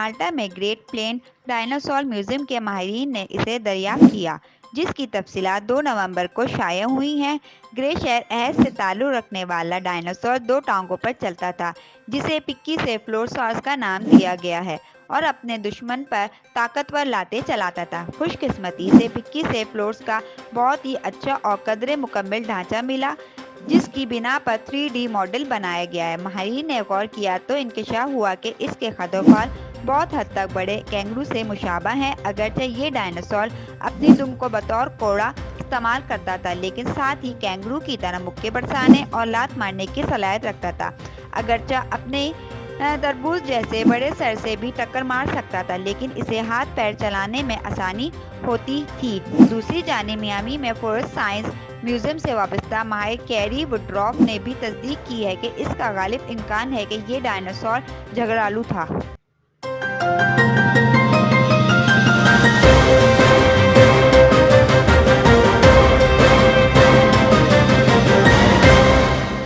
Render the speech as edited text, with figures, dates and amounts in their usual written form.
مالٹا میں great plane dinosaur museum کے ماہرین نے اسے دریافت کیا، جس کی تفصیلات 2 نومبر کو شائع ہوئی ہیں۔ گریشیر عہد سے تعلق رکھنے والا ڈائناسور 2 ٹانگوں پر چلتا تھا، جسے پکیسیفلوساورس کا نام دیا گیا ہے، اور اپنے دشمن پر طاقتور لاتیں چلاتا تھا۔ خوش قسمتی سے پکیسیفلوساورس کا بہت ہی اچھا اور قدرے مکمل ڈھانچہ ملا، جس کی بنا پر 3D ماڈل بنایا گیا ہے۔ ماہرین نے غور کیا تو انکشاف ہوا کہ اس کے قد و فال بہت حد تک بڑے کینگرو سے مشابہ ہیں۔ اگرچہ یہ ڈائناسور اپنی دم کو بطور کوڑا استعمال کرتا تھا، لیکن ساتھ ہی کینگرو کی طرح مکے برسانے اور لات مارنے کی صلاحیت رکھتا تھا۔ اگرچہ اپنے تربوز جیسے بڑے سر سے بھی ٹکر مار سکتا تھا، لیکن اسے ہاتھ پیر چلانے میں آسانی ہوتی تھی۔ دوسری جانب میامی میں فورسٹ سائنس میوزیم سے وابستہ ماہر کیری وڈراف نے بھی تصدیق کی ہے کہ اس کا غالب امکان ہے کہ یہ ڈائناسور جھگڑالو تھا۔